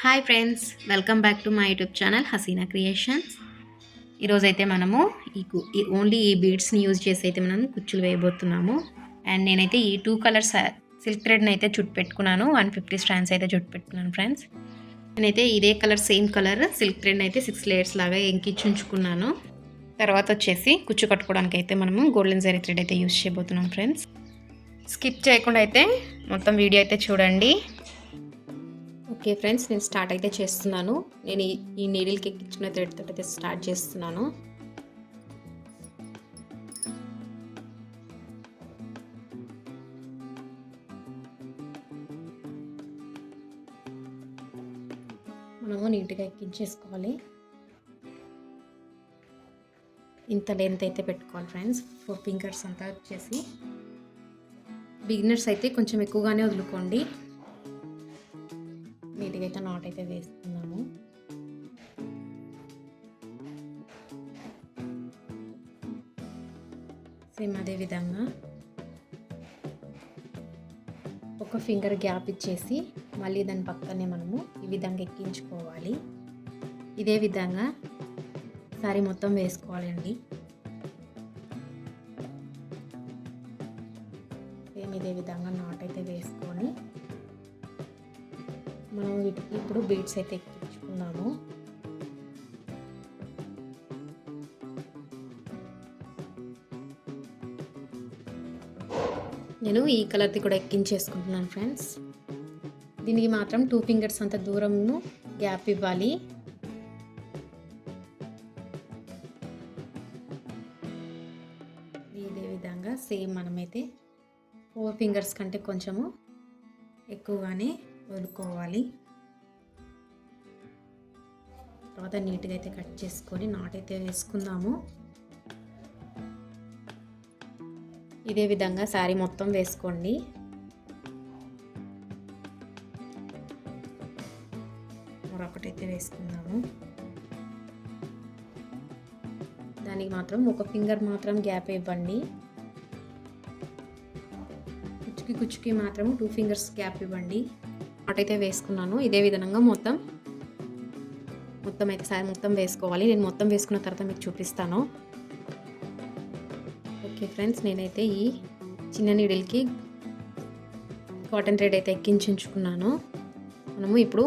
Hi friends, welcome back to my YouTube channel Hasina creations. ఈరోజైతే మనము only ఈ బీడ్స్ని use చేసి అయితే మనం కుచ్చులు వేయబోతున్నాము. అండ్ నేనైతే ఈ 2 కలర్స్ సిల్క్ థ్రెడ్ని అయితే చుట్టు పెట్టుకున్నాను. 150 స్ట్రాండ్స్ అయితే చుట్టు పెట్టుకున్నాను ఫ్రెండ్స్. నేనైతే ఇదే కలర్ సేమ్ కలర్ సిల్క్ థ్రెడ్ని అయితే 6 లేయర్స్ లాగా ఎంకించుకున్నాను. తర్వాత వచ్చేసి కుచ్చు కట్టుకోవడానికి అయితే మనము గోల్డెన్ జరీ థ్రెడ్ అయితే యూజ్ చేయబోతున్నాం ఫ్రెండ్స్. స్కిప్ చేయకుండా అయితే మొత్తం వీడియో అయితే చూడండి. ఓకే ఫ్రెండ్స్, నేను స్టార్ట్ అయితే చేస్తున్నాను. నేను ఈ నీడిల్కి ఎక్కించిన థ్రెడ్ తోటి అయితే స్టార్ట్ చేస్తున్నాను. మనము నీట్గా ఎక్కించేసుకోవాలి. ఇంత లెంత్ అయితే పెట్టుకోవాలి ఫ్రెండ్స్. 4 ఫింగర్స్ అంతా వచ్చేసి. బిగినర్స్ అయితే కొంచెం ఎక్కువగానే వదులుకోండి. నీట్గా అయితే నాట్ అయితే వేస్తున్నాము. సేమ్ అదే విధంగా ఒక ఫింగర్ గ్యాప్ ఇచ్చేసి మళ్ళీ దాని పక్కనే మనము ఈ విధంగా ఎక్కించుకోవాలి. ఇదే విధంగా సారీ మొత్తం వేసుకోవాలండి. సేమ్ ఇదే విధంగా నాట్ అయితే వేసుకొని మనం వీటికి ఇప్పుడు బీడ్స్ అయితే ఎక్కించుకున్నాము. నేను ఈ కలర్ది కూడా ఎక్కించేసుకుంటున్నాను ఫ్రెండ్స్. దీనికి మాత్రం 2 ఫింగర్స్ అంత దూరంను గ్యాప్ ఇవ్వాలి. ఇదే విధంగా సేమ్ మనమైతే 4 ఫింగర్స్ కంటే కొంచెము ఎక్కువగానే వదులుకోవాలి. తర్వాత నీట్గా అయితే కట్ చేసుకొని నాట్ అయితే వేసుకుందాము. ఇదే విధంగా శారీ మొత్తం వేసుకోండి. మరొకటైతే వేసుకుందాము. దానికి మాత్రం ఒక ఫింగర్ మాత్రం గ్యాప్ ఇవ్వండి. కుచ్చుకి మాత్రం 2 ఫింగర్స్ గ్యాప్ ఇవ్వండి. నాట్ అయితే వేసుకున్నాను. ఇదే విధంగా మొత్తం అయితే సారీ మొత్తం వేసుకోవాలి. నేను మొత్తం వేసుకున్న తర్వాత మీకు చూపిస్తాను. ఓకే ఫ్రెండ్స్, నేనైతే ఈ చిన్న నీడిల్కి కాటన్ థ్రెడ్ అయితే ఎక్కించుకున్నాను. మనము ఇప్పుడు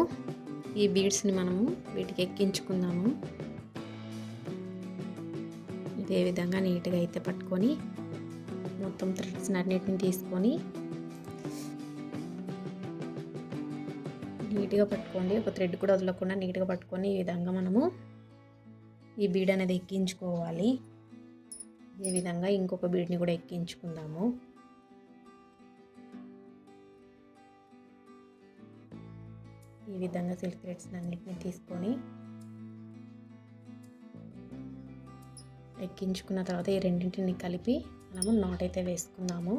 ఈ బీడ్స్ని మనము వీటికి ఎక్కించుకుందాము. ఇదే విధంగా నీట్గా అయితే పట్టుకొని మొత్తం థ్రెడ్స్ అన్నిటిని తీసుకొని నీట్గా పట్టుకోండి. ఒక థ్రెడ్ కూడా వదలకుండా నీట్గా పట్టుకొని ఈ విధంగా మనము ఈ బీడ్ అనేది ఎక్కించుకోవాలి. ఈ విధంగా ఇంకొక బీడ్ని కూడా ఎక్కించుకుందాము. ఈ విధంగా సిల్క్ థ్రెడ్స్ అన్నిటిని తీసుకొని ఎక్కించుకున్న తర్వాత ఈ రెండింటిని కలిపి మనము నాట్ అయితే వేసుకుందాము.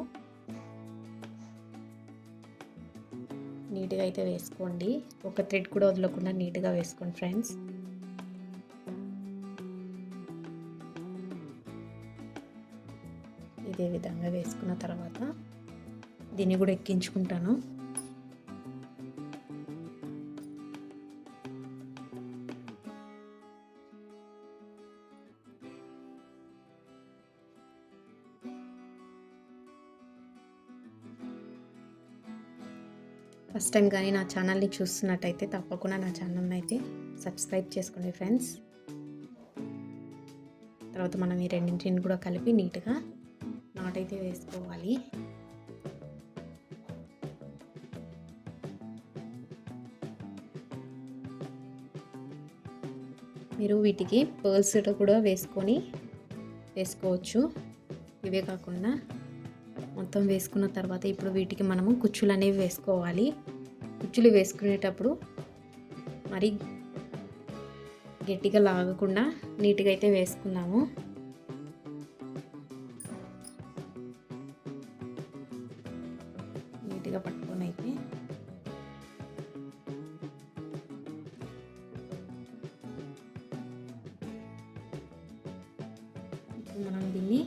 నీట్గా అయితే వేసుకోండి. ఒక థ్రెడ్ కూడా వదలకుండా నీట్గా వేసుకోండి ఫ్రెండ్స్. ఇదే విధంగా వేసుకున్న తర్వాత దీన్ని కూడా ఎక్కించుకుంటాను. ఫస్ట్ టైం కానీ నా ఛానల్ని చూస్తున్నట్టయితే తప్పకుండా నా ఛానల్ని అయితే సబ్స్క్రైబ్ చేసుకోండి ఫ్రెండ్స్. తర్వాత మనం ఈ రెండింటిని కూడా కలిపి నీట్గా నాట్ అయితే వేసుకోవాలి. మీరు వీటికి పర్ల్స్ కూడా వేసుకోవచ్చు. ఇవే కాకుండా మొత్తం వేసుకున్న తర్వాత ఇప్పుడు వీటికి మనము కుచ్చులు అనేవి వేసుకోవాలి. కుచ్చులు వేసుకునేటప్పుడు మరి గట్టిగా లాగకుండా నీట్గా అయితే వేసుకుందాము. నీట్గా పట్టుకొని అయితే మనం దీన్ని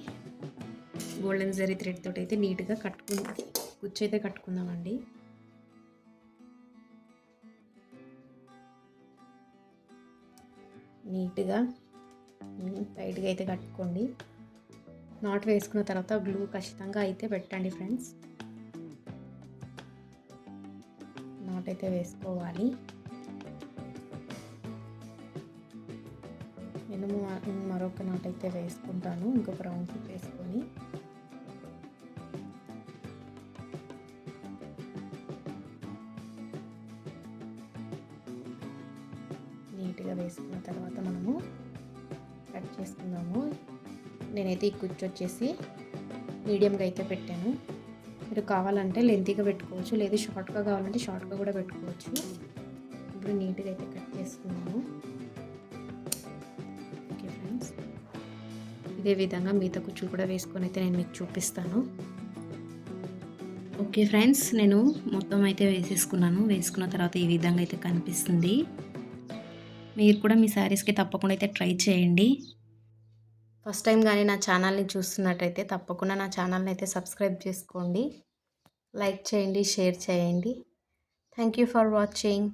గోల్డెన్ జరీ థ్రెడ్ తోటి అయితే నీట్గా కుచ్చు అయితే కట్టుకుందామండి. నీట్గా టైట్గా అయితే కట్టుకోండి. నాట్ వేసుకున్న తర్వాత గ్లూ ఖచ్చితంగా అయితే పెట్టండి ఫ్రెండ్స్. నాట్ అయితే వేసుకోవాలి. నేను మరొక నాట్ అయితే వేసుకుంటాను, ఇంకొక రౌండ్ వేసుకొని. నీట్గా వేసుకున్న తర్వాత మనము కట్ చేసుకుందాము. నేనైతే ఈ కుచ్చు వచ్చేసి మీడియంగా అయితే పెట్టాను. మీరు కావాలంటే లెంతీగా పెట్టుకోవచ్చు, లేదు షార్ట్గా కావాలంటే షార్ట్గా కూడా పెట్టుకోవచ్చు. ఇప్పుడు నీట్గా అయితే కట్ చేసుకున్నాము. ఓకే ఫ్రెండ్స్, ఇదే విధంగా మిగతా కుచ్చులు కూడా వేసుకొని అయితే నేను మీకు చూపిస్తాను. ఓకే ఫ్రెండ్స్, నేను మొత్తం అయితే వేసేసుకున్నాను. వేసుకున్న తర్వాత ఈ విధంగా అయితే కనిపిస్తుంది. మీరు కూడా మీ శారీస్కి తప్పకుండా అయితే ట్రై చేయండి. ఫస్ట్ టైం కానీ నా ఛానల్ని చూస్తున్నట్టయితే తప్పకుండా నా ఛానల్ని అయితే సబ్స్క్రైబ్ చేసుకోండి, లైక్ చేయండి, షేర్ చేయండి. Thank you for watching.